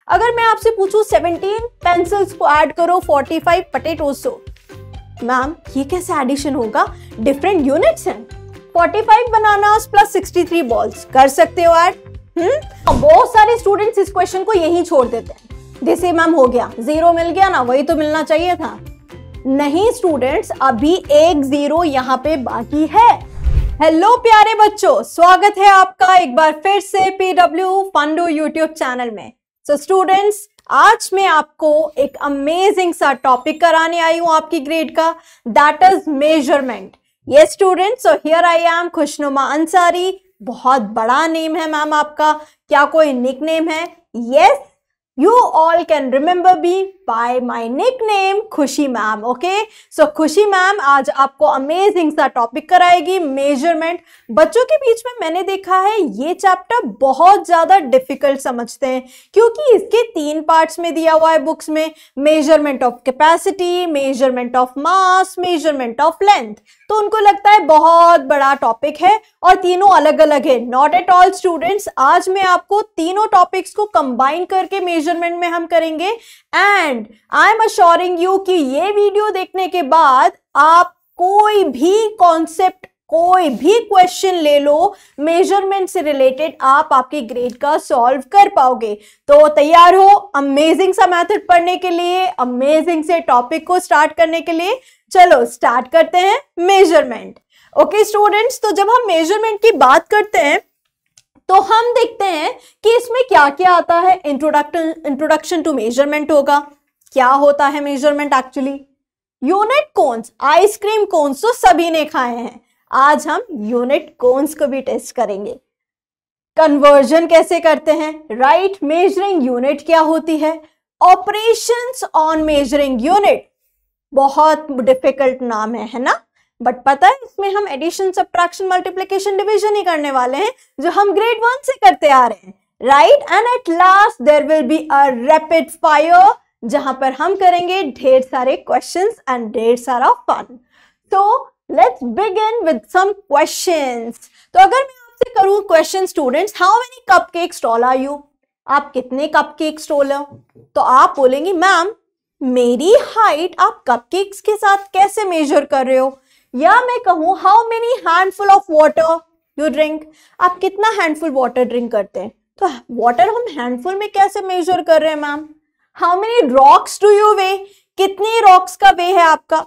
अगर मैं आपसे पूछूं 17 पेंसिल्स को ऐड करो 45 पोटैटोज से, मैम ये कैसे एडिशन होगा? डिफरेंट यूनिट्स हैं। 45 बनानास प्लस 63 बॉल्स, कर सकते हो ऐड? बहुत सारे स्टूडेंट्स इस क्वेश्चन को यहीं छोड़ देते हैं, जैसे मैम हो गया, जीरो मिल गया ना, वही तो मिलना चाहिए था। नहीं स्टूडेंट्स, अभी एक जीरो यहाँ पे बाकी है। हेलो प्यारे बच्चों, स्वागत है आपका एक बार फिर से पीडब्ल्यू फंडू यूट्यूब चैनल में। सो स्टूडेंट्स, आज मैं आपको एक अमेजिंग सा टॉपिक कराने आई हूं आपकी ग्रेड का, that is measurement. Yes students, so here I am खुशनुमा अंसारी। बहुत बड़ा नेम है मैम आपका, क्या कोई निक नेम है? Yes, you all can remember me by my nickname खुशी मैम। ओके, सो खुशी मैम आज आपको अमेजिंग सा टॉपिक कराएगी, मेजरमेंट। बच्चों के बीच में मैंने देखा है ये चैप्टर बहुत ज्यादा डिफिकल्ट समझते हैं, क्योंकि इसके 3 पार्ट्स में दिया हुआ है बुक्स में, measurement of capacity, measurement of mass, measurement of length. तो उनको लगता है बहुत बड़ा टॉपिक है और तीनों अलग अलग है। नॉट एट ऑल स्टूडेंट्स, आज मैं आपको तीनों टॉपिक्स को कंबाइन करके मेजरमेंट में हम करेंगे। And I am assuring you कि ये वीडियो देखने के बाद आप कोई भी कॉन्सेप्ट, कोई भी क्वेश्चन ले लो मेजरमेंट से रिलेटेड, आप आपकी ग्रेड का सॉल्व कर पाओगे। तो तैयार हो अमेजिंग सा मेथड पढ़ने के लिए, अमेजिंग से टॉपिक को स्टार्ट करने के लिए? चलो स्टार्ट करते हैं मेजरमेंट। ओके स्टूडेंट्स, तो जब हम मेजरमेंट की बात करते हैं तो हम देखते हैं कि इसमें क्या क्या आता है। इंट्रोडक्शन टू मेजरमेंट होगा। क्या होता है measurement actually? Unit cones, ice cream cones तो सभी ने खाए हैं, आज हम यूनिट कोन्स को भी टेस्ट करेंगे। कन्वर्जन कैसे करते हैं, राइट? मेजरिंग यूनिट क्या होती है? ऑपरेशंस ऑन मेजरिंग यूनिट, बहुत डिफिकल्ट नाम है ना? बट पता है इसमें हम एडिशन, सब्ट्रैक्शन, मल्टीप्लिकेशन, डिवीजन ही करने वाले हैं जो हम ग्रेड 1 से करते आ रहे हैं, right? And at last there will be a rapid fire, जहां पर हम करेंगे ढेर सारे क्वेश्चंस एंड ढेर सारा फन। तो let's begin with some questions. तो अगर मैं आपसे करूं question students, how many cupcake stall are you? आप कितने कपकेक स्टॉल हो? तो आप बोलेंगे मैम मेरी हाइट आप कपकेक्स के साथ कैसे मेजर कर रहे हो? या मैं कहूं how many handful of water you drink, आप कितना हैंडफुल वाटर ड्रिंक करते हैं? तो वाटर हम हैंडफुल में कैसे मेजर कर रहे हैं ma'am? How many rocks do you weigh, कितनी रॉक्स का वे है आपका?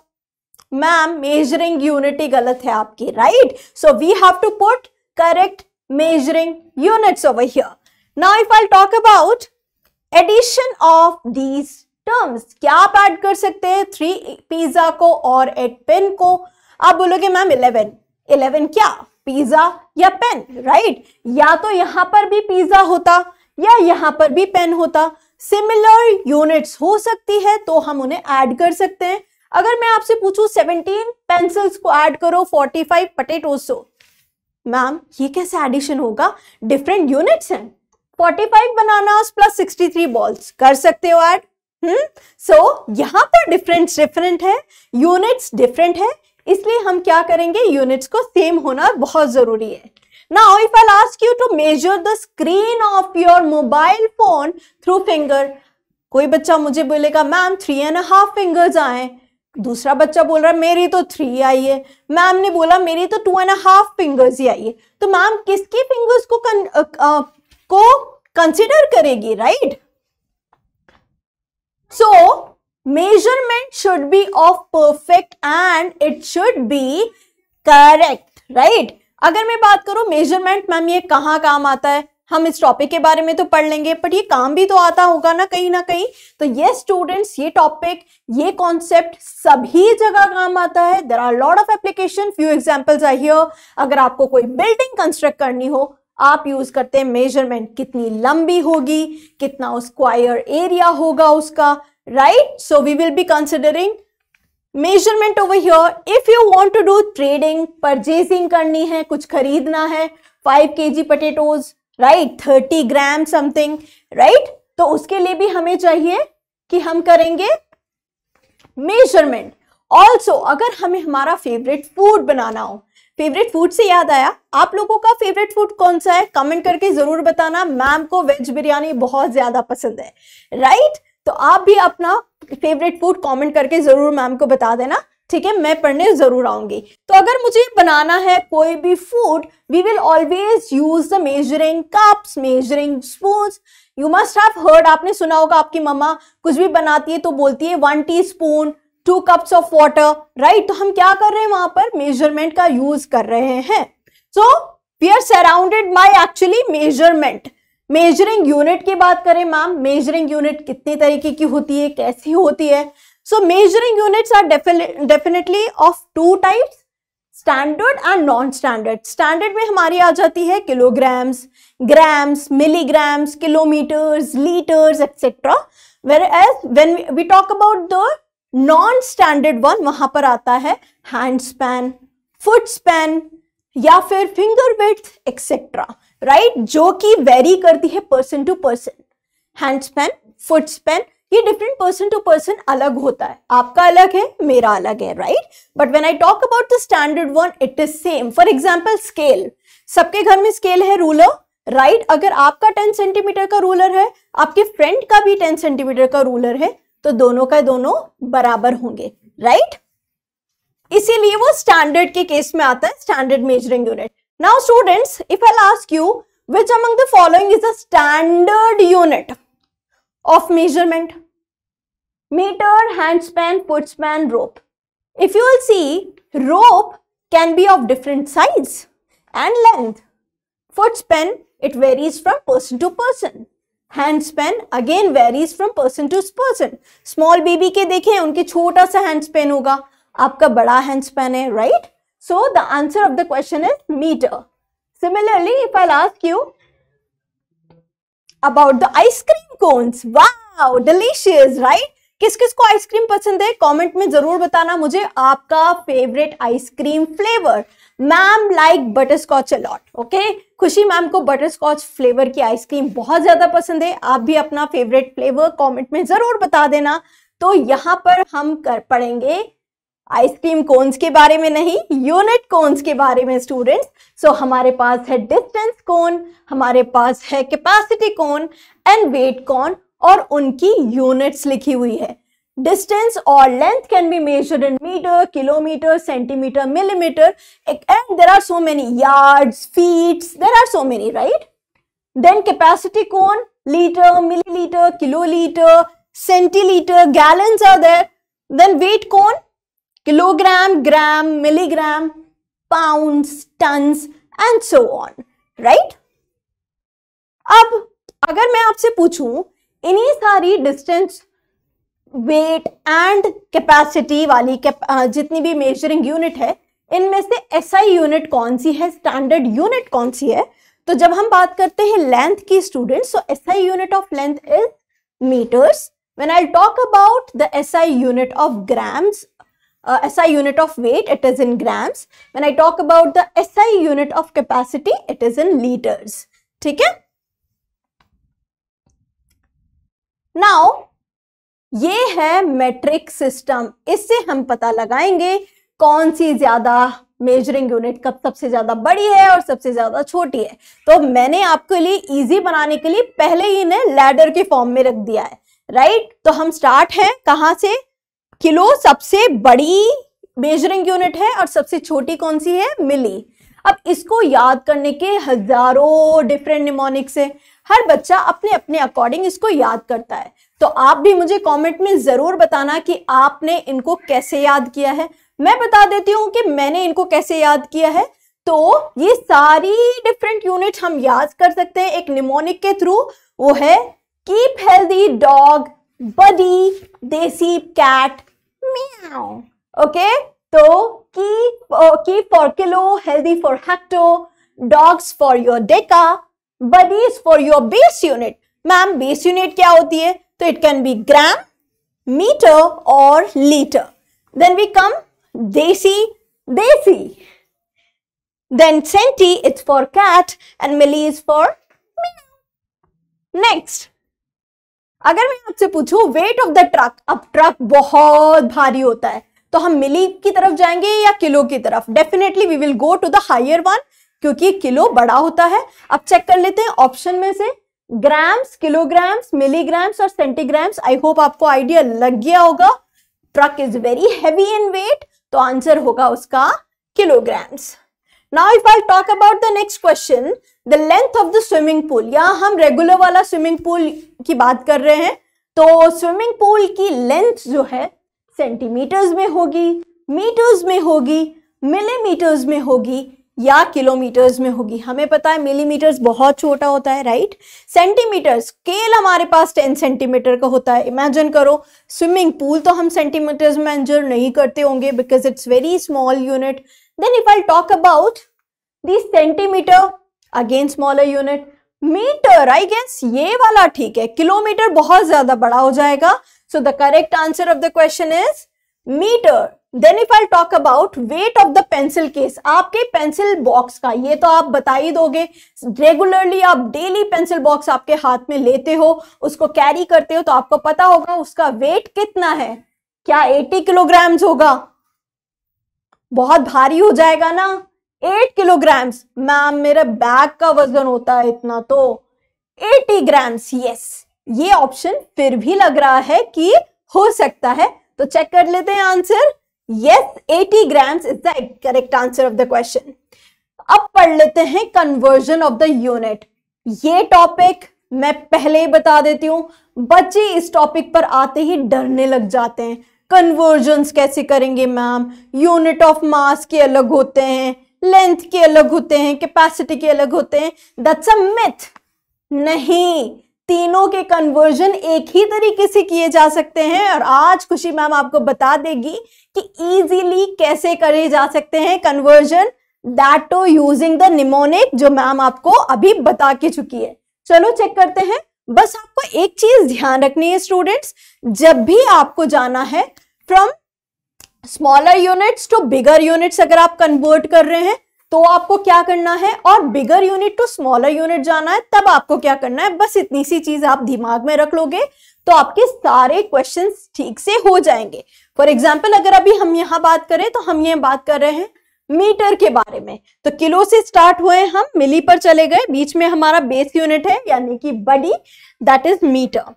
मैम मेजरिंग यूनिट ही गलत है आपकी, right? So we have to put correct measuring units over here. Now if I talk about addition of these terms, क्या आप add कर सकते हैं 3 पिज्जा को और 8 पेन को? आप बोलोगे मैम 11 क्या, पिज्जा या पेन, राइट? या तो यहां पर भी पिज्जा होता या यहां पर भी पेन होता, सिमिलर यूनिट्स हो सकती है तो हम उन्हें ऐड कर सकते हैं। अगर मैं आपसे पूछूं 17 पेंसिल्स को ऐड करो 45 पोटैटोज से, मैम ये कैसे एडिशन होगा? डिफरेंट यूनिट्स हैं। 45 बनानास प्लस 63 बॉल्स, कर सकते हो ऐड? सो यहां पर डिफरेंट है, यूनिट्स डिफरेंट है, इसलिए हम क्या करेंगे, यूनिट्स को सेम होना बहुत जरूरी है। Now if I ask you to measure the screen of your mobile phone through finger, कोई बच्चा मुझे बोलेगा मैम 3.5 फिंगर्स आए, दूसरा बच्चा बोल रहा है मेरी तो 3 आई है, मैम ने बोला मेरी तो 2.5 फिंगर्स ही आई है। तो मैम किसकी फिंगर्स को कंसिडर करेगी, right? So measurement should be of perfect and it should be correct, right? अगर मैं बात करूं मेजरमेंट मैम ये कहाँ काम आता है, हम इस टॉपिक के बारे में तो पढ़ लेंगे, बट ये काम भी तो आता होगा ना कहीं। तो ये स्टूडेंट्स, ये टॉपिक, ये कॉन्सेप्ट सभी जगह काम आता है। There are lot of application, few examples are here. अगर आपको कोई बिल्डिंग कंस्ट्रक्ट करनी हो, आप यूज करते हैं मेजरमेंट, कितनी लंबी होगी, कितना स्क्वायर एरिया होगा उसका, right? So we will be considering measurement over here. If you want to do trading, purchasing करनी है, कुछ खरीदना है, 5 kg potatoes, right? 30 ग्राम something, right? तो उसके लिए भी हमें चाहिए कि हम करेंगे measurement. Also, अगर हमें हमारा फेवरेट फूड बनाना हो, फेवरेट फूड से याद आया, आप लोगों का फेवरेट फूड कौन सा है? कमेंट करके जरूर बताना। मैम को वेज बिरयानी बहुत ज्यादा पसंद है, राइट? तो आप भी अपना फेवरेट फूड कमेंट करके जरूर मैम को बता देना, ठीक है? मैं पढ़ने जरूर आऊंगी। तो अगर मुझे बनाना है कोई भी food, we will always use the measuring cups, measuring spoons. You must have heard, आपने सुना होगा आपकी मम्मा कुछ भी बनाती है तो बोलती है 1 teaspoon 2 cups of water, right? तो हम क्या कर रहे हैं वहां पर? मेजरमेंट का यूज कर रहे हैं। So we are surrounded by actually measurement. Measuring unit की बात करें मैम, मेजरिंग यूनिट कितने तरीके की होती है, कैसी होती है? So measuring units are definitely of 2 types, standard and non standard. Standard में हमारी आ जाती है kilograms, grams, milligrams, kilometres, litres etcetera. whereas when we talk about the non standard one, वहां पर आता है हैंड स्पैन, फुट स्पैन या फिर फिंगर विड्थ एक्सेट्रा, राइट? जो कि वेरी करती है person to person. Hand span, foot span, ये डिफरेंट पर्सन टू पर्सन अलग होता है। आपका अलग है, मेरा अलग है, right? But when I talk about the standard one, it is same. For example scale, सबके घर में स्केल है, रूलर, राइट? अगर आपका 10 सेंटीमीटर का रूलर है, आपके फ्रेंड का भी 10 सेंटीमीटर का रूलर है, तो दोनों का दोनों बराबर होंगे, राइट? इसीलिए वो स्टैंडर्ड के केस में आता है, standard measuring unit. Now students, if I ask you which among the following is the standard unit of measurement? Metre, hand span, foot span, rope. If you will see, rope can be of different size and length. Foot span, it varies from person to person. Hand span again varies from person to person. Small baby के देखें, उनके छोटा सा hand Spain होगा, आपका बड़ा hand span है, right? So the answer of the question is metre. Similarly if I ask you about the ice cream cones, wow delicious, right? किस किस को आइसक्रीम पसंद है? कमेंट में जरूर बताना मुझे आपका favourite ice cream flavour. Ma'am like butterscotch a lot, okay? खुशी मैम को बटरस्कॉच फ्लेवर की आइसक्रीम बहुत ज्यादा पसंद है. आप भी अपना फेवरेट फ्लेवर कमेंट में जरूर बता देना. तो यहाँ पर हम पढ़ेंगे आइसक्रीम कोन्स के बारे में नहीं, यूनिट कोन्स के बारे में स्टूडेंट्स. सो हमारे पास है डिस्टेंस कोन, हमारे पास है कैपेसिटी कोन एंड वेट कोन, और उनकी यूनिट्स लिखी हुई है. Distance or length can be measured in meter, kilometer, centimeter, millimeter, and there are so many yards, feet, there are so many, right? Then capacity cone, liter, milliliter, kiloliter, centiliter, gallons are there. Then weight cone, kilogram, gram, milligram, pounds, tons, and so on, right? अब अगर मैं आपसे पूछूं इन्हीं सारी distance, wait and capacity वाली जितनी भी मेजरिंग यूनिट है, इनमें से एसआई यूनिट कौन सी है, स्टैंडर्ड यूनिट कौन सी है? तो जब हम बात करते हैं लेंथ की students, so SI unit of length is metres. When I talk about the SI unit of grams, SI unit of weight, it is in grams. When I talk about the SI unit of capacity, it is in liters. ठीक है? Now ये है metric system. इससे हम पता लगाएंगे कौन सी ज्यादा मेजरिंग यूनिट कब सबसे ज्यादा बड़ी है और सबसे ज्यादा छोटी है. तो मैंने आपके लिए इजी बनाने के लिए पहले ही इन्हें लैडर के फॉर्म में रख दिया है, राइट? तो हम स्टार्ट हैं कहां से? किलो सबसे बड़ी मेजरिंग यूनिट है और सबसे छोटी कौन सी है? मिली. अब इसको याद करने के हजारों डिफरेंट निमोनिक्स है. हर बच्चा अपने अपने अकॉर्डिंग इसको याद करता है. तो आप भी मुझे कमेंट में जरूर बताना कि आपने इनको कैसे याद किया है. मैं बता देती हूं कि मैंने इनको कैसे याद किया है. तो ये सारी डिफरेंट यूनिट हम याद कर सकते हैं एक निमोनिक के थ्रू. वो है कीप हेल्दी डॉग, बडी, देसी कैट, म्याऊ. ओके, तो keep for kilo, healthy for hecto, dogs for your deca, buddies for your base unit. Ma'am base unit क्या होती है? तो it can be gram, metre और litre. Then we come deci, then centi, it's for cat, and milli is for meow. Next, अगर मैं आपसे पूछूं wait of the truck, अब ट्रक बहुत भारी होता है, तो हम मिली की तरफ जाएंगे या किलो की तरफ? Definitely we will go to the higher one, क्योंकि किलो बड़ा होता है। अब चेक कर लेते हैं ऑप्शन में से, ग्राम्स, किलोग्राम्स, मिलीग्राम्स और सेंटीग्राम्स। आई होप आपको आइडिया लग गया होगा। Truck is very heavy in weight, तो आंसर होगा उसका kilograms. Now if I talk about the next question, the length of the swimming pool. यहाँ हम रेगुलर वाला स्विमिंग पूल की बात कर रहे हैं, तो स्विमिंग पूल की लेंथ जो है सेंटीमीटर्स में होगी, मीटर्स में होगी, मिलीमीटर्स में होगी या किलोमीटर्स में होगी। हमें पता है मिलीमीटर्स बहुत छोटा होता है, राइट। सेंटीमीटर स्केल हमारे पास 10 सेंटीमीटर का होता है। इमेजिन करो स्विमिंग पूल तो हम सेंटीमीटर्स में मेजर नहीं करते होंगे because it's very small unit. Then if I talk about the centimetre, again smaller unit. Metre, I guess ये वाला ठीक है, किलोमीटर बहुत ज्यादा बड़ा हो जाएगा। So the correct answer of the question is metre. Then if I talk about weight of the pencil case, आपके पेंसिल बॉक्स का, ये तो आप बता ही दोगे, रेगुलरली आप डेली पेंसिल बॉक्स आपके हाथ में लेते हो, उसको कैरी करते हो, तो आपको पता होगा उसका वेट कितना है। क्या 80 किलोग्राम्स होगा? बहुत भारी हो जाएगा ना। 8 किलोग्राम्स। मैम मेरे बैग का वजन होता है इतना, तो 80 ग्राम्स। यस, ये ऑप्शन फिर भी लग रहा है कि हो सकता है, तो चेक कर लेते हैं answer. Yes, 80 grams is the correct answer of the question. अब पढ़ लेते हैं कन्वर्जन ऑफ द यूनिट। ये टॉपिक मैं पहले ही बता देती हूं, बच्चे इस टॉपिक पर आते ही डरने लग जाते हैं। कन्वर्जन्स कैसे करेंगे मैम? यूनिट ऑफ मास के अलग होते हैं, लेंथ के अलग होते हैं, कैपेसिटी के अलग होते हैं। That's a myth. नहीं, तीनों के कन्वर्जन एक ही तरीके से किए जा सकते हैं, और आज खुशी मैम आपको बता देगी कि इजीली कैसे करे जा सकते हैं conversion, that to using the mnemonic, जो मैम आपको अभी बता के चुकी है। चलो चेक करते हैं। बस आपको एक चीज ध्यान रखनी है स्टूडेंट्स, जब भी आपको जाना है from smaller units to bigger units, अगर आप कन्वर्ट कर रहे हैं तो आपको क्या करना है, और bigger unit to smaller unit जाना है तब आपको क्या करना है। बस इतनी सी चीज आप दिमाग में रख लोगे तो आपके सारे क्वेश्चंस ठीक से हो जाएंगे। फॉर एग्जाम्पल अगर अभी हम यहाँ बात करें तो हम ये बात कर रहे हैं मीटर के बारे में, तो किलो से स्टार्ट हुए, हम मिली पर चले गए, बीच में हमारा बेस यूनिट है यानी कि बड़ी, दैट इज मीटर।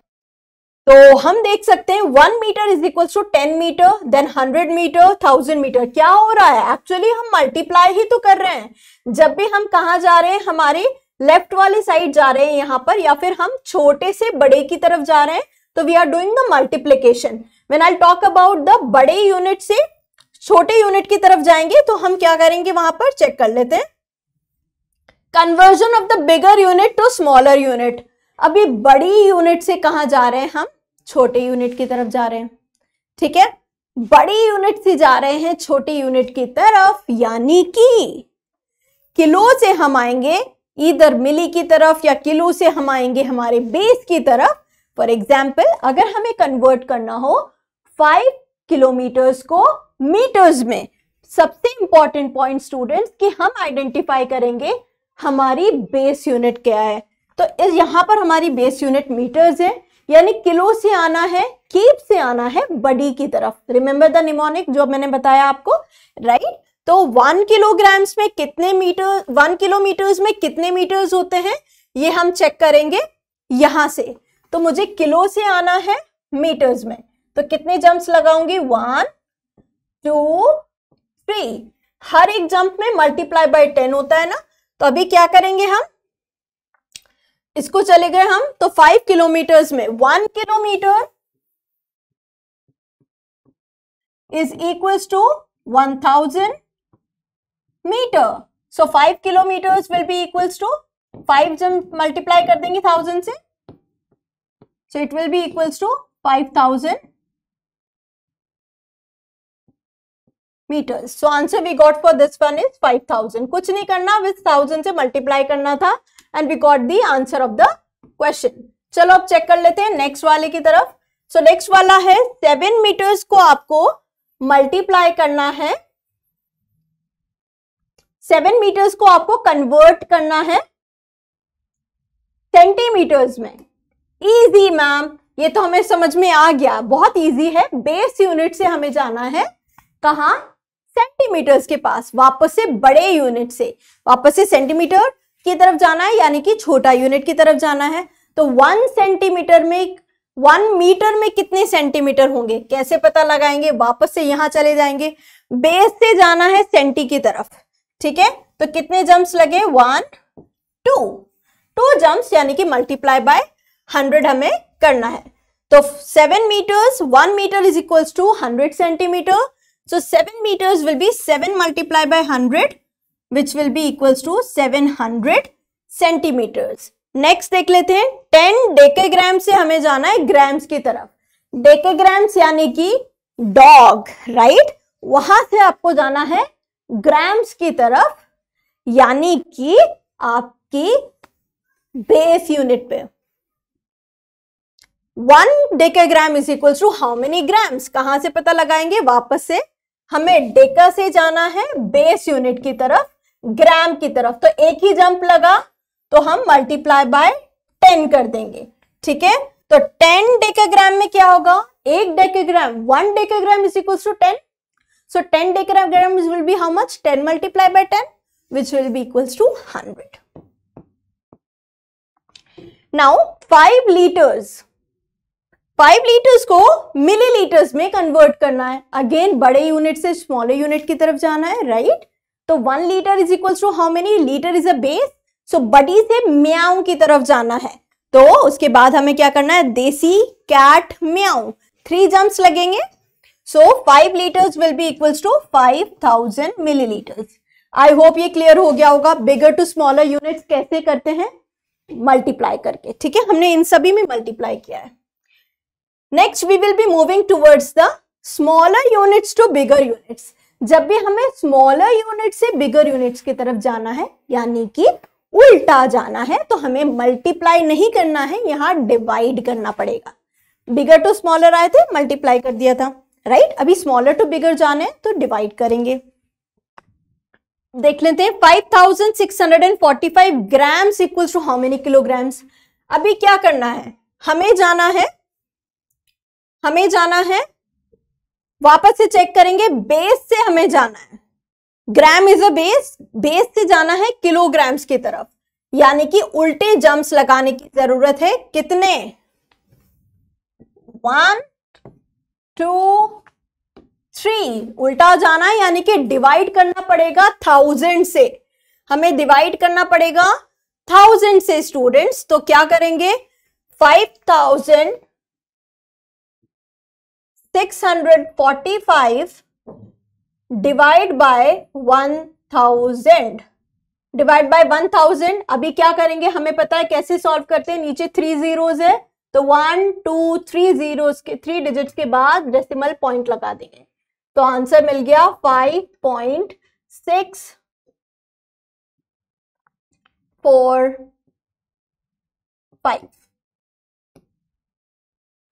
तो हम देख सकते हैं 1 metre is equal to 10 metre, then 100 metre, 1000 metre. क्या हो रहा है? एक्चुअली हम मल्टीप्लाई ही तो कर रहे हैं। जब भी हम कहाँ जा रहे हैं, हमारे लेफ्ट वाली साइड जा रहे हैं यहाँ पर, या फिर हम छोटे से बड़े की तरफ जा रहे हैं, तो we are doing the multiplication. When I talk about the बड़े यूनिट से छोटे यूनिट की तरफ जाएंगे तो हम क्या करेंगे, वहां पर चेक कर लेते हैं conversion of the bigger unit to smaller unit. अभी बड़ी यूनिट से कहां जा रहे हैं, हम छोटे यूनिट की तरफ जा रहे हैं, ठीक है। बड़ी यूनिट से जा रहे हैं छोटी यूनिट की तरफ, यानी कि किलो से हम आएंगे इधर मिली की तरफ, या किलो से हम आएंगे हमारे बेस की तरफ। फॉर एग्जाम्पल अगर हमें कन्वर्ट करना हो 5 किलोमीटर्स को मीटर्स में, सबसे इंपॉर्टेंट पॉइंट स्टूडेंट्स कि हम आइडेंटिफाई करेंगे हमारी बेस यूनिट क्या है। तो इस यहां पर हमारी बेस यूनिट मीटर्स है, यानी किलो से आना है, कीप से आना है बड़ी की तरफ। रिमेंबर द निमोनिक जो मैंने बताया आपको, राइट। तो 1 किलोग्राम्स में कितने मीटर, 1 किलोमीटर्स में कितने मीटर्स होते हैं, ये हम चेक करेंगे यहां से। तो मुझे किलो से आना है मीटर्स में, तो कितने जंप्स लगाऊंगी, 1 2 3। हर एक जंप में मल्टीप्लाई बाय 10 होता है ना। तो अभी क्या करेंगे, हम इसको चले गए हम, तो 5 किलोमीटर्स में 1 kilometre is equals to 1000 metre. So 5 kilometres will be equals to 5 जब मल्टीप्लाई कर देंगे 1000 से, so it will be equals to 5000 meters. So answer we got for this one is 5000. कुछ नहीं करना, with 1000 से मल्टीप्लाई करना था and we got the answer of the question. चलो अब चेक कर लेते हैं नेक्स्ट वाले की तरफ। So नेक्स्ट वाला है 7 मीटर्स को आपको मल्टीप्लाई करना है, 7 मीटर्स को आपको कन्वर्ट करना है सेंटीमीटर्स में। इजी मैम, ये तो हमें समझ में आ गया, बहुत इजी है। बेस यूनिट से हमें जाना है कहाँ? सेंटीमीटर्स के पास, वापस से बड़े यूनिट से, वापस से सेंटीमीटर की तरफ जाना है, यानी कि छोटा यूनिट की तरफ जाना है। तो 1 सेंटीमीटर में, 1 मीटर में कितने सेंटीमीटर होंगे, कैसे पता लगाएंगे? वापस से यहां चले जाएंगे, बेस से जाना है सेंटी की तरफ, ठीक है। तो कितने जंप्स लगे? 1 2 जंप्स, यानी कि मल्टीप्लाई बाय 100 हमें करना है। तो 7 meters, 1 meter is equals to 100 centimeter. So 7 meters will be 7 multiplied by 100, which will be equals to 700 centimeters. Next देख लेते हैं, 10 डेकेग्राम से हमें जाना है ग्राम्स की तरफ। डेकेग्राम्स यानी कि डॉग, राइट? वहां से आपको जाना है ग्राम्स की तरफ, यानी कि आपकी बेस यूनिट पे। 1 decagram is equal to how many grams? कहां से पता लगाएंगे? वापस से हमें डेका से जाना है बेस यूनिट की तरफ, ग्राम की तरफ। तो एक ही जंप लगा तो हम मल्टीप्लाई बाय 10 कर देंगे, ठीक है। तो 10 डेकाग्राम में क्या होगा? एक decagram, 1 decagram is equal to 10. So 10 decagrams will be how much? 10 multiplied by 10, which will be equals to 100. Now 5 liters. 5 liters को मिलीलीटर्स में कन्वर्ट करना है। अगेन बड़े यूनिट से स्मॉलर यूनिट की तरफ जाना है, राइट? तो 1 litre is equals to how many? Litre is a base, so बड़ी से म्याऊ की तरफ जाना है। तो उसके बाद हमें क्या करना है? देसी, कैट, म्याऊ, 3 जंप्स लगेंगे। So 5 liters will be equals to 5000 milliliters. I hope ये क्लियर हो गया होगा। बिगर टू स्मॉलर यूनिट्स कैसे करते हैं? मल्टीप्लाई करके, ठीक है। हमने इन सभी में मल्टीप्लाई किया है। Next we will be moving towards the smaller units to bigger units. जब भी हमें स्मॉलर यूनिट से बिगर यूनिट्स की तरफ जाना है, यानी कि उल्टा जाना है, तो हमें मल्टीप्लाई नहीं करना है, यहाँ डिवाइड करना पड़ेगा। बिगर टू स्मॉलर आए थे, मल्टीप्लाई कर दिया था, राइट? अभी स्मॉलर टू बिगर जाने तो डिवाइड करेंगे। देख लेते हैं, 5645 grams equals to how many kilograms? अभी क्या करना है? हमें जाना है, वापस से चेक करेंगे, बेस से हमें जाना है। Gram is a base, base से जाना है किलोग्राम्स की तरफ, यानी कि उल्टे जंप्स लगाने की जरूरत है। कितने? 1 2 3, उल्टा जाना है, यानी कि डिवाइड करना पड़ेगा 1000 से। हमें डिवाइड करना पड़ेगा 1000 से स्टूडेंट्स। तो क्या करेंगे? 5645 डिवाइड बाय 1000, डिवाइड बाय 1000। अभी क्या करेंगे? हमें पता है कैसे सॉल्व करते हैं। नीचे 3 zeros है, तो 1 2 3 zeros के 3 डिजिट्स के बाद डेसिमल पॉइंट लगा देंगे, तो आंसर मिल गया 5.645.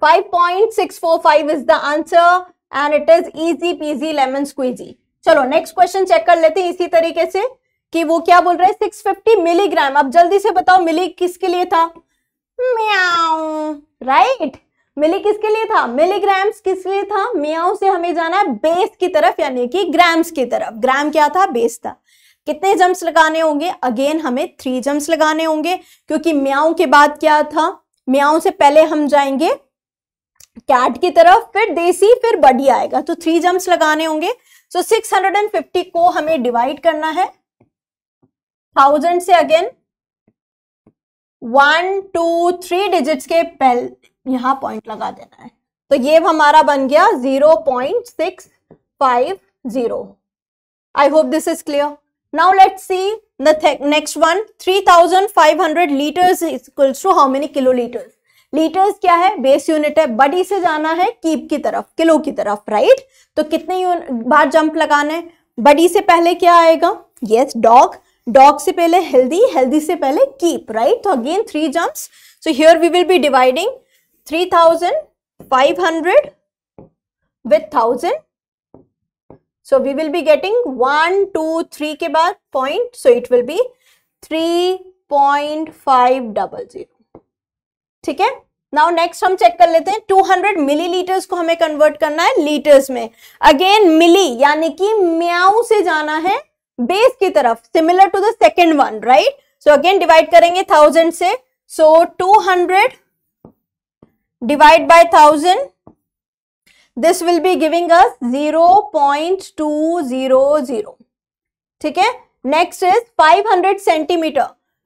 5.645 is the answer and it is easy peasy lemon squeezy. चलो नेक्स्ट क्वेश्चन चेक कर लेते हैं इसी तरीके से कि वो क्या बोल रहा है। 650 मिलीग्राम। अब जल्दी से बताओ, मिली किसके लिए था? म्याऊ, राइट? मिली किसके लिए था? मिलीग्राम्स किसके लिए था? म्याऊ से हमें जाना है बेस की तरफ, यानी कि ग्राम्स की तरफ। ग्राम क्या था? बेस था। कितने जंप्स लगाने होंगे? अगेन हमें 3 जंप्स लगाने होंगे, क्योंकि म्याऊ के बाद क्या था? म्याऊ से पहले हम जाएंगे कैट की तरफ, फिर देसी, फिर बडी आएगा, तो 3 जंप्स लगाने होंगे। सो 650 को हमें डिवाइड करना है 1000 से। अगेन 1 2 3 डिजिट्स के पहले यहां पॉइंट लगा देना है, तो ये हमारा बन गया 0.650. I hope this is clear. Now let's see the next one. 3500 liters is equals to how many kiloliters? Litres क्या है? बेस यूनिट है। बडी से जाना है कीप की तरफ, किलो की तरफ, राइट? तो कितने बार जंप लगाने? बडी से पहले क्या आएगा? Yes, dog. डॉग से पहले हेल्दी, हेल्दी से पहले कीप, राइट? तो again 3 jumps. So here we will be dividing 3500 with 1000. So we will be getting 1 2 3 के बाद point, so it will be 3.500. ठीक है? नाउ नेक्स्ट हम चेक कर लेते हैं 200 मिलीलीटर्स को हमें कन्वर्ट करना है लीटर्स में। अगेन मिली यानी कि म्याऊ से जाना है बेस की तरफ, similar to the second one, right. So again divide करेंगे 1000 से, सो 200 divide by 1000, this will be giving us 0.200, ठीक है। Next is 500 centimetre,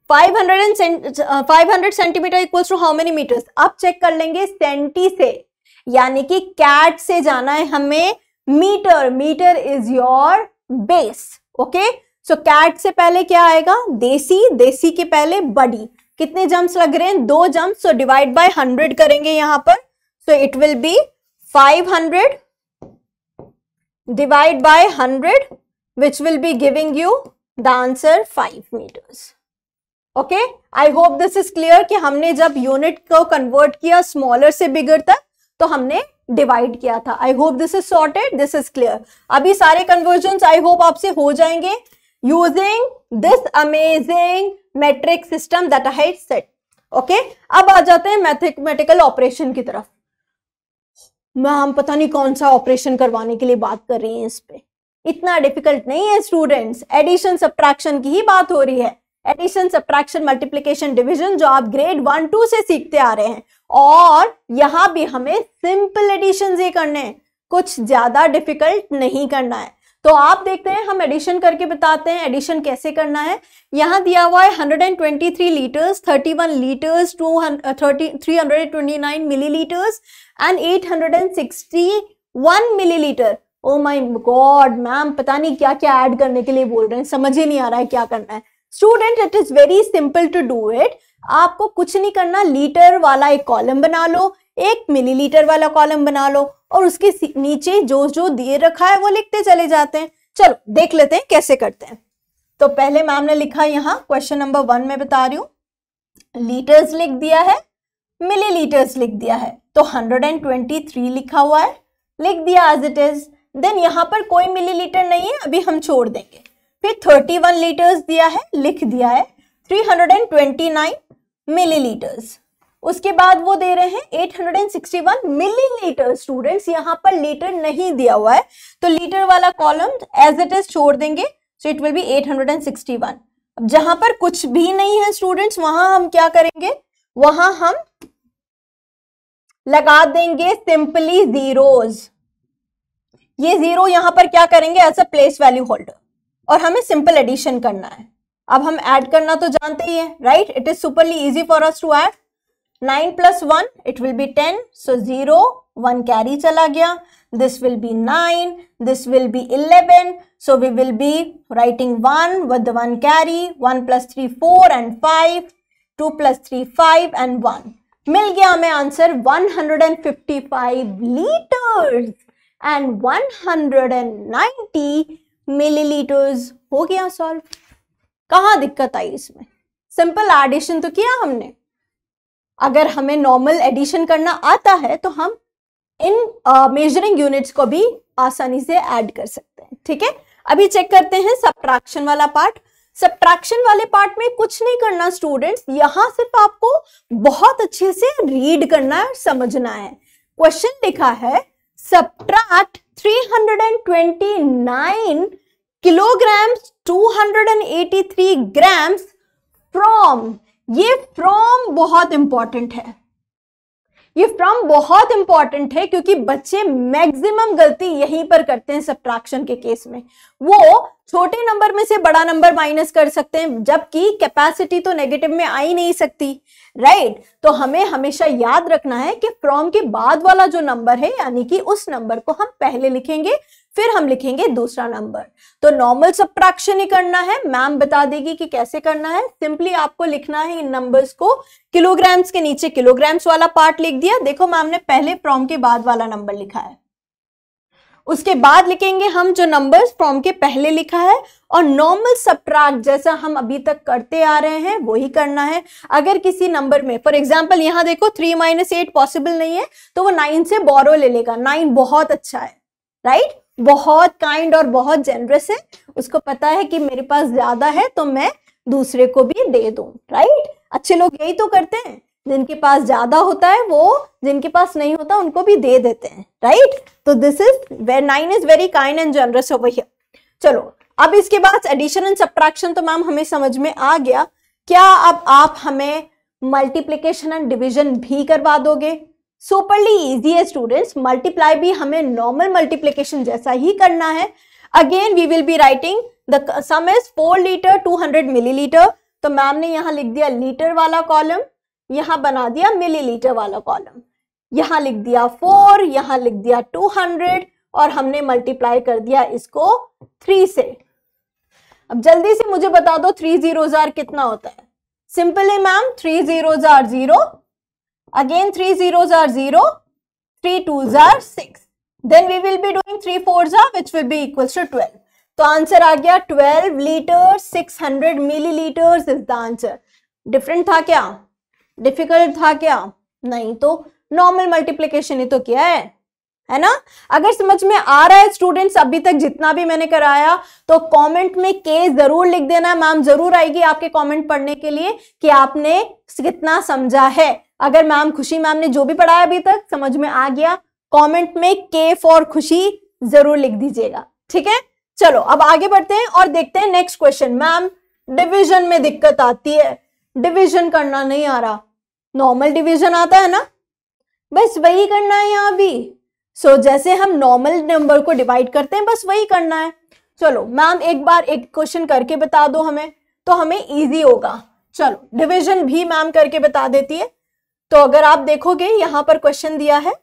500 centimetre equals to how many metres. अब चेक कर लेंगे सेंटी से, यानी कि कैट से जाना है हमें metre, metre is your base, okay. So cat से पहले क्या आएगा, देसी, देसी के पहले बड़ी। कितने जम्प्स लग रहे हैं, 2 जम्प, सो डिवाइड बाय 100 करेंगे यहां पर, सो it will B 500 divide by 100 which will be giving you the answer 5 meters. Okay, I hope this is clear कि हमने जब यूनिट को कन्वर्ट किया स्मॉलर से बिगर तक तो हमने डिवाइड किया था। I hope this is sorted, this is clear. अभी सारे कन्वर्जन्स I hope आपसे हो जाएंगे using this amazing metric system that I had said. Okay, अब आ जाते हैं मैथमेटिकल ऑपरेशन की तरफ। मैम पता नहीं कौन सा ऑपरेशन करवाने के लिए बात कर रही हैं इस पे, इतना डिफिकल्ट नहीं है स्टूडेंट्स, एडिशन सब्ट्रैक्शन की ही बात हो रही है। एडिशन सब्ट्रैक्शन मल्टीप्लिकेशन डिवीजन जो आप ग्रेड 1-2 से सीखते आ रहे हैं, और यहां भी हमें सिंपल एडिशन ही करने हैं, कुछ ज्यादा डिफिकल्ट नहीं करना है। तो आप देखते हैं हम एडिशन करके बताते हैं एडिशन कैसे करना है। यहां दिया हुआ है 123 litres, 31 litres, 329 millilitres and 861 millilitre. Oh my God ma'am पता नहीं क्या क्या ऐड करने के लिए बोल रहे हैं, समझ ही नहीं आ रहा है क्या करना है। Student it is very simple to do it. आपको कुछ नहीं करना, लीटर वाला एक कॉलम बना लो, एक मिलीलीटर वाला कॉलम बना लो, और उसके नीचे जो जो दिए रखा है वो लिखते चले जाते हैं। चलो देख लेते हैं कैसे करते हैं। तो पहले मैम ने लिखा यहाँ क्वेश्चन नंबर 1 में बता रही हूँ, लीटर्स लिख दिया है, मिलीलीटर्स लिख दिया है, तो 123 लिखा हुआ है, लिख दिया एज इट इज। देन यहाँ पर कोई मिलीलीटर नहीं है, अभी हम छोड़ देंगे। फिर 31 लीटर्स दिया है, लिख दिया है 329 मिलीलीटर्स। उसके बाद वो दे रहे हैं 861 मिलीलीटर। स्टूडेंट्स यहाँ पर लीटर नहीं दिया हुआ है, तो लीटर वाला कॉलम एज इट इज छोड़ देंगे, सो इट विल बी 861। अब जहां पर कुछ भी नहीं है स्टूडेंट्स, वहां हम क्या करेंगे, वहां हम लगा देंगे सिंपली जीरोज। ये जीरो यहां पर क्या करेंगे, as a place value holder, और हमें सिंपल एडिशन करना है। अब हम ऐड करना तो जानते ही है, right. It is superly easy for us to add. 9 + 1 it will be 10, so 0 1 carry चला गया, this will be 9, this will be 11, so we will be writing 1 with the 1 carry, 1 + 3 4 and 5, 2 + 3 5 and 1। मिल गया हमें answer 155 litres and 190 millilitres. हो गया solve. कहाँ दिक्कत आई इसमें, simple addition तो किया हमने। अगर हमें नॉर्मल एडिशन करना आता है तो हम इन मेजरिंग यूनिट्स को भी आसानी से ऐड कर सकते हैं, ठीक है। अभी चेक करते हैं सब्ट्रैक्शन वाला पार्ट। सब्ट्रैक्शन वाले पार्ट में कुछ नहीं करना स्टूडेंट्स, यहां सिर्फ आपको बहुत अच्छे से रीड करना है, समझना है। क्वेश्चन लिखा है सब्ट्रैक्ट 329 किलोग्राम्स 283 ग्राम्स फ्रॉम। ये फ्रॉम बहुत इंपॉर्टेंट है, ये फ्रॉम बहुत इंपॉर्टेंट है, क्योंकि बच्चे मैक्सिमम गलती यहीं पर करते हैं सब्ट्रैक्शन के केस में। वो छोटे नंबर में से बड़ा नंबर माइनस कर सकते हैं, जबकि कैपेसिटी तो नेगेटिव में आ ही नहीं सकती, राइट। तो हमें हमेशा याद रखना है कि फ्रॉम के बाद वाला जो नंबर है, यानी कि उस नंबर को हम पहले लिखेंगे, फिर हम लिखेंगे दूसरा नंबर। तो नॉर्मल सब्ट्रैक्शन ही करना है, मैम बता देगी कि कैसे करना है। सिंपली आपको लिखना है इन नंबर्स को, किलोग्राम्स के नीचे किलोग्राम्स वाला पार्ट लिख दिया। देखो मैम ने पहले फ्रॉम के बाद वाला नंबर लिखा है, उसके बाद लिखेंगे हम जो नंबर्स फ्रॉम के पहले लिखा है, और नॉर्मल सब्ट्रैक्ट जैसा हम अभी तक करते आ रहे हैं वही करना है। अगर किसी नंबर में फॉर एग्जांपल यहां देखो 3 - 8 पॉसिबल नहीं है, तो वो 9 से बोरो ले लेगा। 9 बहुत अच्छा है, राइट, बहुत काइंड और बहुत जेनरस है, उसको पता है कि मेरे पास ज्यादा है तो मैं दूसरे को भी दे दूं, राइट। अच्छे लोग यही तो करते हैं। जिनके पास ज्यादा होता है वो जिनके पास नहीं होता उनको भी दे देते हैं, राइट? तो this is where 9 is very kind and generous over here. चलो अब इसके बाद एडिशन एंड सब्ट्रैक्शन तो मैम हमें समझ में आ गया। क्या अब आप हमें मल्टीप्लिकेशन एंड डिवीजन भी करवा दोगे? सुपरली इजी है स्टूडेंट्स, मल्टीप्लाई भी हमें नॉर्मल मल्टीप्लिकेशन जैसा ही करना है। Again we will be writing the sum is 4 litre 200 millilitre, तो मैम ने यहाँ लिख दिया लीटर वाला कॉलम, यहाँ बना दिया मिलीलीटर वाला कॉलम, यहाँ लिख दिया 4, यहाँ लिख दिया 200 और हमने मल्टीप्लाई कर दिया इसको 3 से। अब जल्दी से मुझे बता दो 3 zeros are कितना होता है? सिंपल है ma'am, 3 zeros are 0, again 3 zeros are 0, 3 2s are 6, then we will be doing 3 4s are which will be equals to 12। तो आंसर आ गया 12 litre 600 millilitres is the answer. Different था क्या? डिफिकल्ट था क्या? नहीं, तो नॉर्मल मल्टीप्लिकेशन ही तो किया है ना? अगर समझ में आ रहा है स्टूडेंट्स अभी तक जितना भी मैंने कराया तो कमेंट में के जरूर लिख देना, मैम जरूर आएगी आपके कमेंट पढ़ने के लिए कि आपने कितना समझा है। अगर मैम खुशी मैम ने जो भी पढ़ाया अभी तक समझ में आ गया, कमेंट में के फॉर खुशी जरूर लिख दीजिएगा, ठीक है? चलो अब आगे बढ़ते हैं और देखते हैं नेक्स्ट क्वेश्चन। मैम डिवीजन में दिक्कत आती है, डिवीजन करना नहीं आ रहा, नॉर्मल डिवीजन आता है ना, बस वही करना है यहाँ भी। सो जैसे हम नॉर्मल नंबर को डिवाइड करते हैं बस वही करना है। चलो मैम एक बार एक क्वेश्चन करके बता दो हमें, तो हमें इजी होगा। चलो डिवीजन भी मैम करके बता देती है। तो अगर आप देखोगे यहाँ पर क्वेश्चन दिया है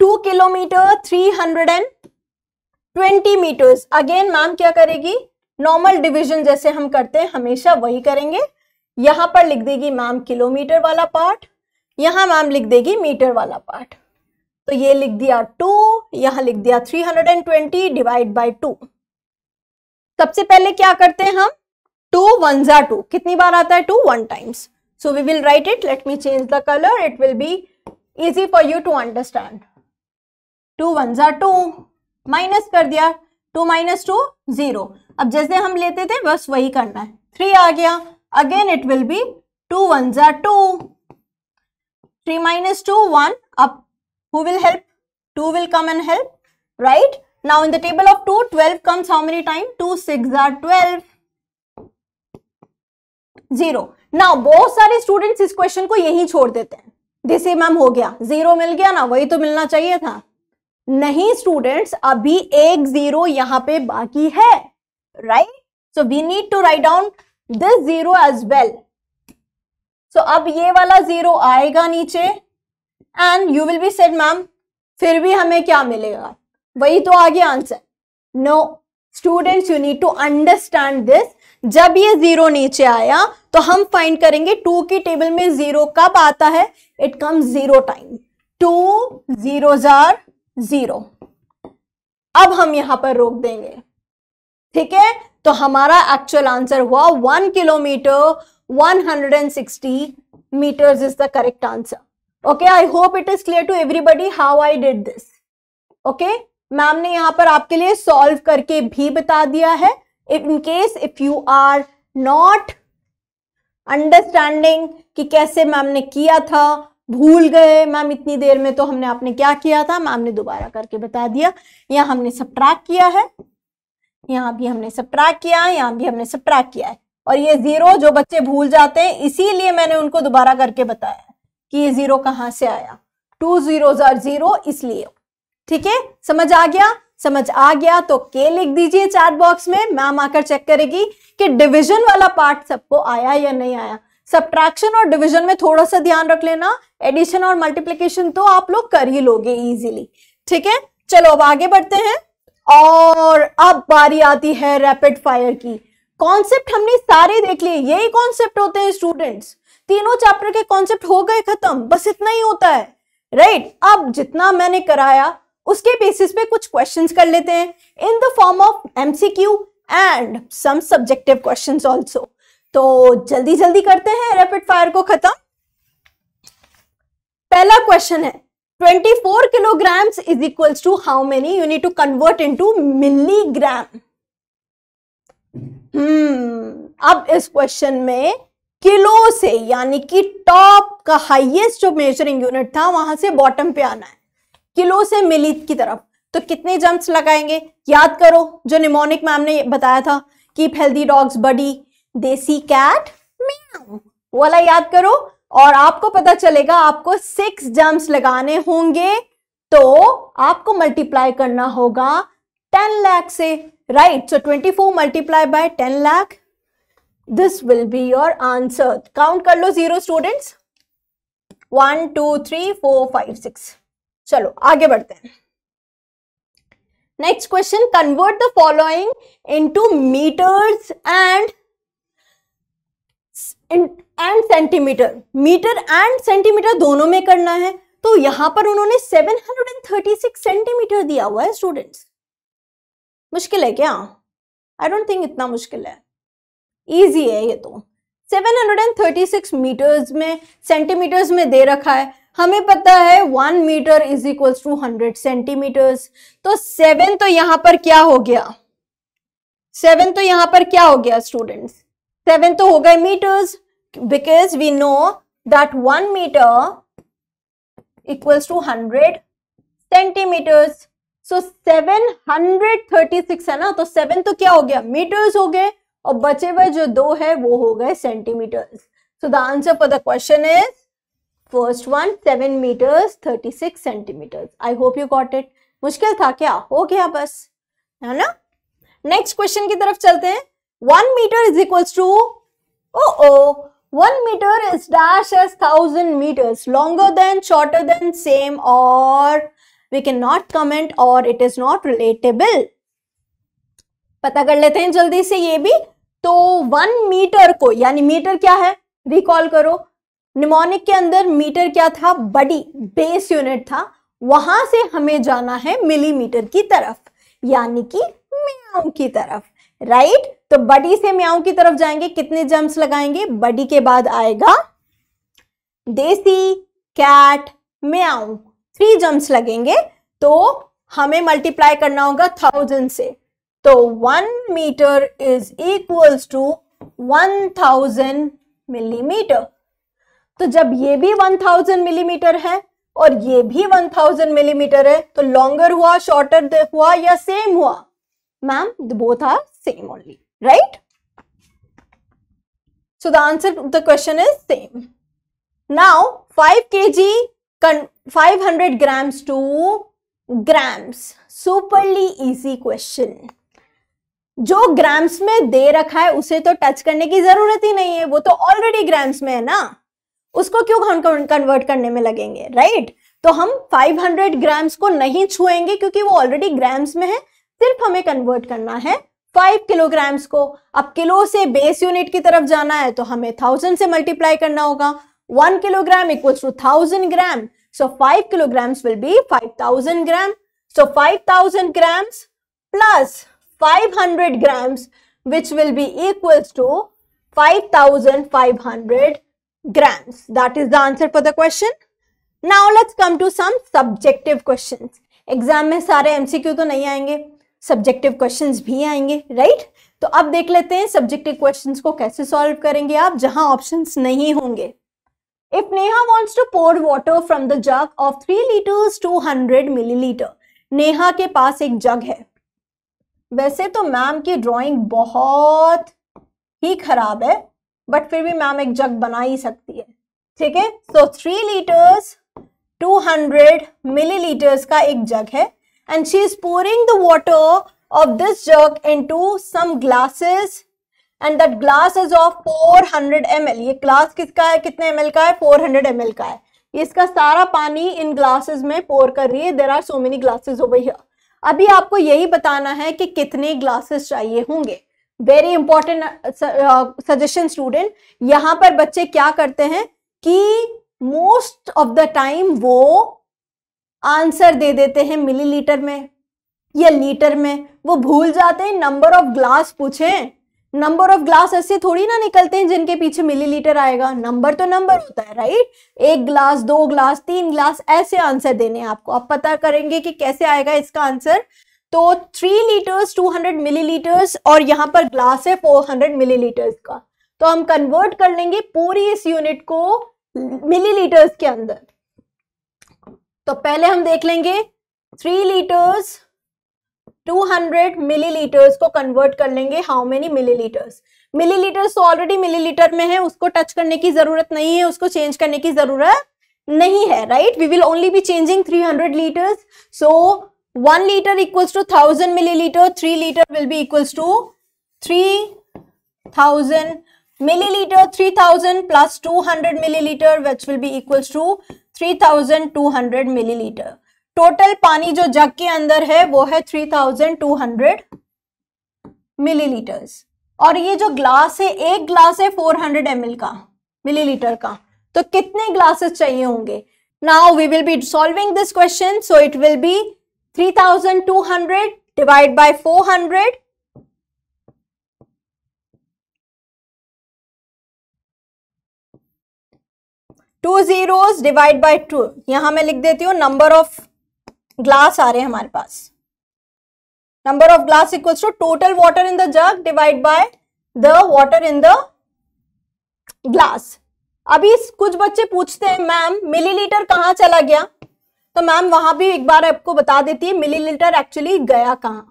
2 किलोमीटर 320 मीटर्स। अगेन मैम क्या करेगी? नॉर्मल डिवीजन जैसे हम करते हैं हमेशा वही करेंगे। यहां पर लिख देगी मैम किलोमीटर वाला पार्ट, यहां मैम लिख देगी मीटर वाला पार्ट। तो ये लिख दिया 2, यहां लिख दिया 320 डिवाइड बाय 2। सबसे पहले क्या करते हैं हम? 2 1s are 2, कितनी बार आता है 2? 1 times। So we will write it, let me change the colour, it will be easy for you to understand. 2 1s are 2, minus कर दिया, 2 minus 2 0। अब जैसे हम लेते थे बस वही करना है। 3 आ गया, again it will B 2 1s are 2, 3 minus 2 1। अब who will help? 2 will come and help, right? Now in the table of 2, 12 comes how many times? 2 6 are 12, 0। Now बहुत सारे स्टूडेंट्स इस क्वेश्चन को यही छोड़ देते हैं, जैसे मैम हो गया 0 मिल गया ना, वही तो मिलना चाहिए था। नहीं स्टूडेंट्स, अभी एक 0 यहाँ पे बाकी है, right? So we need to write down this 0 as well. So अब ये वाला 0 आएगा नीचे and you will be said ma'am फिर भी हमें क्या मिलेगा? वही तो आ गया answer. No students, you need to understand this. जब ये 0 नीचे आया तो हम फाइंड करेंगे 2 की टेबल में 0 कब आता है? It comes 0 time. 2 zeros are 0। अब हम यहां पर रोक देंगे, ठीक है? तो हमारा एक्चुअल आंसर हुआ 1 kilometre 160 meters is the correct answer. Okay, I hope it is clear to everybody how I did this. Okay, ma'am ने यहाँ पर आपके लिए सॉल्व करके भी बता दिया है। In case if you are not understanding कि कैसे मैम ने किया था, भूल गए मैम इतनी देर में, तो हमने आपने क्या किया था, मैम ने दोबारा करके बता दिया। यहाँ हमने सब्ट्रैक्ट किया है, यहाँ भी हमने सब्ट्रैक्ट किया है, यहाँ भी हमने सब्ट्रैक्ट किया है। और ये 0 जो बच्चे भूल जाते हैं, इसीलिए मैंने उनको दोबारा करके बताया कि ये 0 कहां से आया। 2 zeros are 0 इसलिए, ठीक है? समझ आ गया? समझ आ गया तो के लिख दीजिए चैट बॉक्स में, मैम आकर चेक करेगी कि डिवीजन वाला पार्ट सबको आया या नहीं आया। सब्ट्रैक्शन और डिवीजन में थोड़ा सा ध्यान रख लेना, एडिशन और मल्टीप्लिकेशन तो आप लोग कर ही लोगे इजीली, ठीक है? चलो अब आगे बढ़ते हैं और अब बारी आती है रैपिड फायर की। कॉन्सेप्ट हमने सारे देख लिए, यही कॉन्सेप्ट होते हैं स्टूडेंट्स। तीनों चैप्टर के कॉन्सेप्ट हो गए खत्म, बस इतना ही होता है, राइट? अब जितना मैंने कराया उसके बेसिस पे कुछ क्वेश्चंस कर लेते हैं in the form of MCQ and some subjective questions also. तो जल्दी जल्दी करते हैं रैपिड फायर को खत्म। पहला क्वेश्चन है 24 kilograms is equals to how many? You need to convert into milligram. अब इस क्वेश्चन में किलो से, यानी कि टॉप का हाईएस्ट जो मेजरिंग यूनिट था वहां से बॉटम पे आना है, किलो से मिली की तरफ। तो कितने जंप्स लगाएंगे? याद करो जो निमोनिक मैम ने बताया था, कीप हेल्दी डॉग्स बडी, देसी कैट म्याऊ, वाला याद करो। और आपको पता चलेगा आपको 6 जंप्स लगाने होंगे, तो आपको मल्टीप्लाई करना होगा 10 लाख से, right. So 24 multiply by 10 lakh, this will be your answer. Count कर लो 0 स्टूडेंट्स, 1 2 3 4 5 6। चलो आगे बढ़ते हैं। Next question, convert the following into metres and centimetre. Metre and centimetre दोनों में करना है, तो यहां पर उन्होंने 736 सेंटीमीटर दिया हुआ है स्टूडेंट्स। मुश्किल है क्या? आई डोंट थिंक इतना मुश्किल है, इजी है ये तो। 736 मीटर्स में, सेंटीमीटर्स में दे रखा है। हमें पता है 1 metre is equal to 100 centimetres. तो 7 तो यहां पर क्या हो गया? 7 तो यहां पर क्या हो गया स्टूडेंट्स? 7 तो हो गए metres, because we know that 1 metre equals to 100 centimetres. So 736 है ना, तो 7 तो क्या हो गया? मीटर्स हो गए, और बचे हुए जो 2 है वो हो गए centimetres. So the answer for the question is first one, 7 meters 36 centimeters। I hope you got it. मुश्किल था क्या? हो गया बस, है ना। नेक्स्ट क्वेश्चन की तरफ चलते हैं। 1 meter is equals to 1 meter is dash as 1000 meters, longer than, shorter than, same, or we cannot comment, or it is not relatable। पता कर लेते हैं जल्दी से ये भी। तो 1 मीटर को, यानी मीटर क्या है? रिकॉल करो, निमोनिक के अंदर मीटर क्या था? बड़ी बेस यूनिट था। वहां से हमें जाना है मिलीमीटर की तरफ, यानी कि म्याऊ की तरफ, राइट। तो बड़ी से म्याऊ की तरफ जाएंगे, कितने जंप्स लगाएंगे? बड़ी के बाद आएगा देसी, कैट, म्याऊ, 3 जंप्स लगेंगे। तो हमें मल्टीप्लाई करना होगा 1000 से। तो 1 metre is equals to 1000 millimetre. तो जब ये भी 1000 मिलीमीटर है और ये भी 1000 मिलीमीटर है, तो लॉन्गर हुआ, शॉर्टर हुआ, या सेम हुआ? Ma'am both are same only, right. So the answer of the question is same. Now 5 kg 500 grams to grams, superly easy question. जो ग्राम्स में दे रखा है उसे तो टच करने की जरूरत ही नहीं है, वो तो ऑलरेडी ग्राम्स में है ना, उसको क्यों हम कन्वर्ट करने में लगेंगे, राइट। तो हम 500 ग्राम्स को नहीं छुएंगे क्योंकि वो ऑलरेडी ग्राम्स में है, सिर्फ हमें कन्वर्ट करना है 5 किलोग्राम्स को। अब किलो से बेस यूनिट की तरफ जाना है तो हमें 1000 से मल्टीप्लाई करना होगा। 1 kilogram equals to 1000 gram, so 5 kilograms will be 5000 grams. So 5000 grams plus 500 grams, which will be equals to 5500 grams. That is the answer for the question. Now let's come to some subjective questions. Exam में सारे MCQ तो नहीं आएंगे, subjective questions भी आएंगे, right. तो अब देख लेते हैं सब्जेक्टिव क्वेश्चंस को कैसे सॉल्व करेंगे आप, जहां ऑप्शंस नहीं होंगे। If Neha wants to pour water from the jug of 3 liters to 100 milliliter, Neha के पास एक जग है। वैसे तो मैम की ड्राइंग बहुत ही खराब है, बट फिर भी मैम एक जग बना ही सकती है, ठीक है। सो 3 liters 200 milliliters का एक जग है, and she is pouring the water of this jug into some glasses, and that glass is of 400 ml। ये ग्लास किसका है, कितने ml का है? 400 ml का है। इसका सारा पानी इन ग्लासेस में पोर कर रही है। There are so many glasses over here. अभी आपको यही बताना है कि कितने ग्लासेस चाहिए होंगे। Very important suggestion student. यहाँ पर बच्चे क्या करते हैं कि मोस्ट ऑफ द टाइम वो आंसर दे देते हैं मिलीलीटर में या लीटर में, वो भूल जाते हैं नंबर ऑफ ग्लास पूछें। नंबर ऑफ ग्लास ऐसे थोड़ी ना निकलते हैं जिनके पीछे मिलीलीटर आएगा, नंबर तो नंबर होता है, राइट। 1 ग्लास, 2 ग्लास, 3 ग्लास, ऐसे आंसर देने हैं आपको। आप पता करेंगे कि कैसे आएगा इसका आंसर। तो 3 liters 200 मिलीलीटर्स और यहाँ पर ग्लास है 400 मिलीलीटर्स का, तो हम कन्वर्ट कर लेंगे पूरी इस यूनिट को मिलीलीटर्स के अंदर। तो पहले हम देख लेंगे 3 लीटर्स 200 मिलीलीटर्स को कन्वर्ट कर लेंगे हाउ मेनी मिलीलीटर्स। मिलीलीटर्स तो ऑलरेडी मिलीलीटर में है, उसको टच करने की जरूरत नहीं है, उसको चेंज करने की जरूरत नहीं है, right. We will only be changing 300 litres. So 1 liter equals to 1000 milliliter, 3 liter will be equals to 3000 milliliter, 3000 plus 200 milliliter which will be equals to 3200 milliliter. Total पानी जो जग के अंदर है वो है 3200 मिलीलीटर्स। और ये जो ग्लास है, एक ग्लास है 400 ml का, मिलीलीटर का, तो कितने ग्लासेस चाहिए होंगे? Now we will be solving this question. So it will be 3200 divide by 400, two zeros divide by 2। यहां मैं लिख देती हूं नंबर ऑफ ग्लास आ रहे हैं हमारे पास। Number of glass equals to total water in the jug divide by the water in the glass. अभी कुछ बच्चे पूछते हैं मैम मिलीलीटर कहां चला गया, तो मैम वहां भी एक बार आपको बता देती है मिलीलीटर एक्चुअली गया कहां।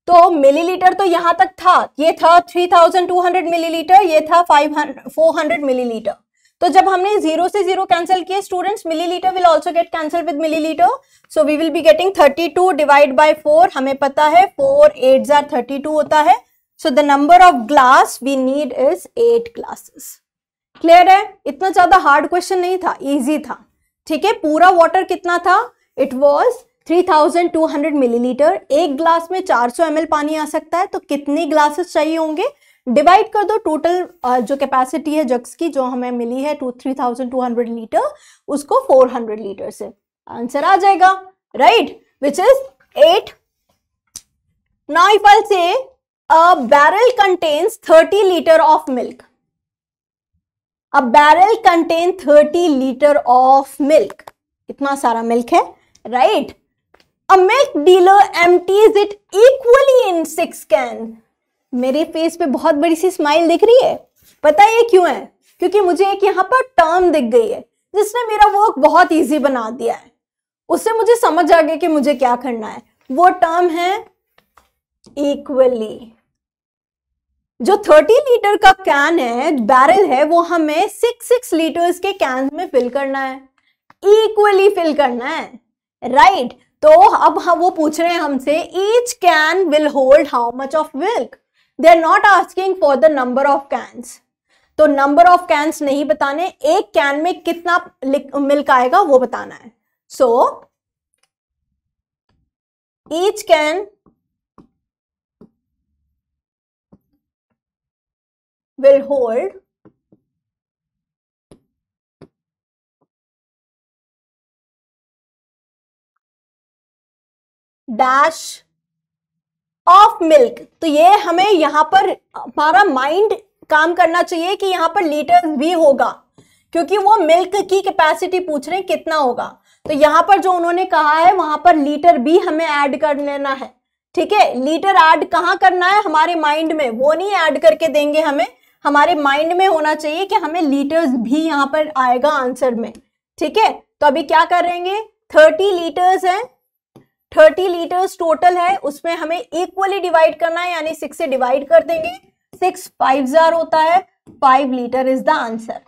तो मिलीलीटर तो यहां तक था, ये था 3200 मिलीलीटर, ये था 400 मिलीलीटर। तो जब हमने 0 से 0 कैंसिल किए students, millilitre will also get cancel with millilitre. So we will be getting 32 divide by 4। हमें पता है 4 8 32 होता है। So the number of glass we need is 8 glasses. Clear है? इतना ज्यादा हार्ड क्वेश्चन नहीं था, इजी था। ठीक है, पूरा वाटर कितना था? It was 3200 millilitre. एक ग्लास में 400 ml पानी आ सकता है, तो कितने ग्लासेस चाहिए होंगे? डिवाइड कर दो टोटल जो कैपेसिटी है जग्स की जो हमें मिली है 3200 लीटर, उसको 400 लीटर से आंसर आ जाएगा, right, which is 8। Now if I say a barrel contains 30 litre of milk. A barrel contain 30 liter of milk. इतना सारा मिल्क है, right? A milk dealer empties it equally in 6 can. मेरे face पे बहुत बड़ी सी smile दिख रही है, पता है ये क्यों है? क्योंकि मुझे एक यहाँ पर टर्म दिख गई है जिसने मेरा वर्क बहुत इजी बना दिया है। उससे मुझे समझ आ गया कि मुझे क्या करना है। वो टर्म है इक्वली। जो 30 लीटर का कैन है, बैरल है, वो हमें 6 लीटर्स के कैन में फिल करना है, इक्वली फिल करना है, राइट। तो अब हम वो पूछ रहे हैं हमसे each can will hold how much of milk. They are not asking for the number of cans. तो नंबर ऑफ कैन्स नहीं बताने, एक कैन में कितना मिल्क आएगा वो बताना है। So each can will hold dash of milk। तो ये हमें यहां पर हमारा माइंड काम करना चाहिए कि यहां पर लीटर भी होगा, क्योंकि वो मिल्क की कैपेसिटी पूछ रहे हैं कितना होगा। तो यहां पर जो उन्होंने कहा है वहां पर लीटर भी हमें ऐड कर लेना है। ठीक है, लीटर ऐड कहां करना है? हमारे माइंड में, वो नहीं ऐड करके देंगे हमें, हमारे माइंड में होना चाहिए कि हमें लीटर्स भी यहां पर आएगा आंसर में। ठीक है, तो अभी क्या करेंगे? 30 लीटर्स है, 30 लीटर्स टोटल है, उसमें हमें इक्वली डिवाइड करना है, यानी 6 से डिवाइड कर देंगे। 6 5 होता है, 5 लीटर इज द आंसर।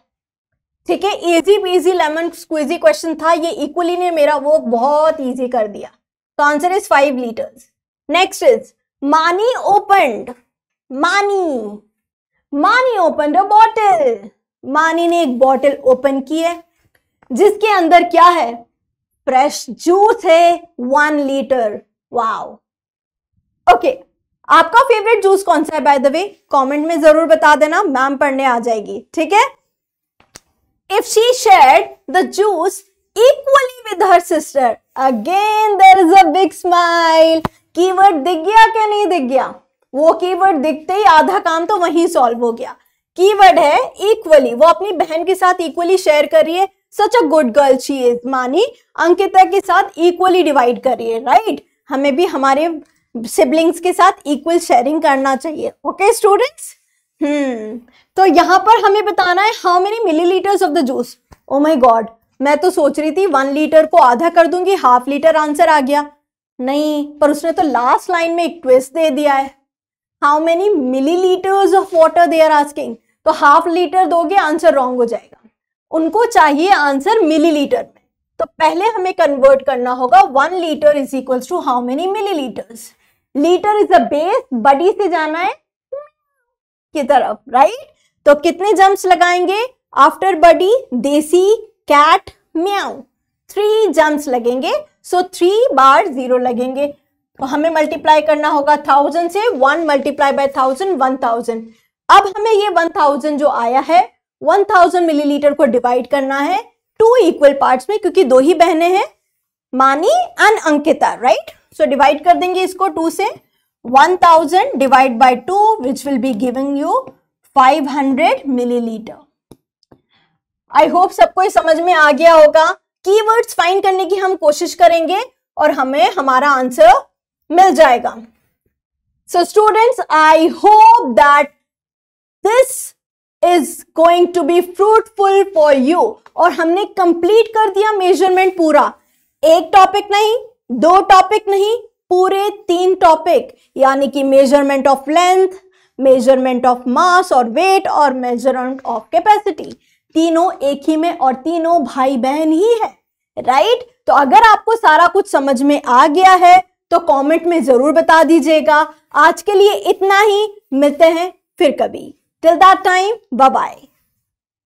ठीक है, easy peasy lemon squeezy question था ये, इक्वली ने मेरा वो बहुत इजी कर दिया। तो answer is 5 litres. Next is मानी ओपनड। मानी ओपन अ बॉटल। मानी ने एक बॉटल ओपन की है जिसके अंदर क्या है? फ्रेश जूस है 1 लीटर। Wow, okay. आपका फेवरेट जूस कौन सा है बाय द वे? कमेंट में जरूर बता देना, मैम पढ़ने आ जाएगी। ठीक है, if she shared the juice equally with her sister, again there is a big smile. Keyword दिख गया क्या नहीं दिख गया? वो कीवर्ड दिखते ही आधा काम तो वहीं सॉल्व हो गया। कीवर्ड है इक्वली, वो अपनी बहन के साथ इक्वली शेयर कर रही है। Such a good girl she is. मानी अंकिता के साथ इक्वली डिवाइड कर रही है, राइट। हमें भी हमारे सिबलिंग्स के साथ इक्वल शेयरिंग करना चाहिए। ओके स्टूडेंट्स, तो यहां पर हमें बताना है how many millilitres of the juice. Oh my God, मैं तो सोच रही थी 1 लीटर को आधा कर दूंगी, हाफ लीटर आंसर आ गया। नहीं, पर उसने तो लास्ट लाइन में एक ट्विस्ट दे दिया है। How many millilitres of water they are asking, तो हाफ लीटर दोगे आंसर रॉन्ग हो जाएगा। उनको चाहिए आंसर मिलीलीटर में, तो पहले हमें कन्वर्ट करना होगा 1 litre is equals to how many millilitres. Litre is a base, बडी से जाना है की तरफ, राइट। तो कितने जंप्स लगाएंगे आफ्टर बडी? देसी, कैट, म्याऊ, 3 जंप्स लगेंगे। सो 3 बार 0 लगेंगे। तो हमें मल्टीप्लाई करना होगा 1000 से, 1 मल्टीप्लाई बाय 1000, 1000। अब हमें ये 1000 जो आया है 1000 मिलीलीटर को डिवाइड करना है 2 इक्वल पार्ट्स में, क्योंकि 2 ही बहनें हैं, मानी and Ankita, right. So divide कर देंगे इसको 2 से। 1000 divide by 2 which will be giving you 500 millilitre. I hope सबको समझ में आ गया होगा। कीवर्ड्स फाइंड करने की हम कोशिश करेंगे और हमें हमारा आंसर मिल जाएगा। So students, I hope that this is going to be fruitful for you. और हमने कंप्लीट कर दिया मेजरमेंट पूरा, एक टॉपिक नहीं, 2 टॉपिक नहीं, पूरे 3 टॉपिक, यानी कि measurement of length, measurement of mass और वेट और मेजरमेंट ऑफ कैपेसिटी, तीनों एक ही में और तीनों भाई बहन ही है, राइट। तो अगर आपको सारा कुछ समझ में आ गया है तो कमेंट में जरूर बता दीजिएगा। आज के लिए इतना ही, मिलते हैं फिर कभी। Till that time, bye bye.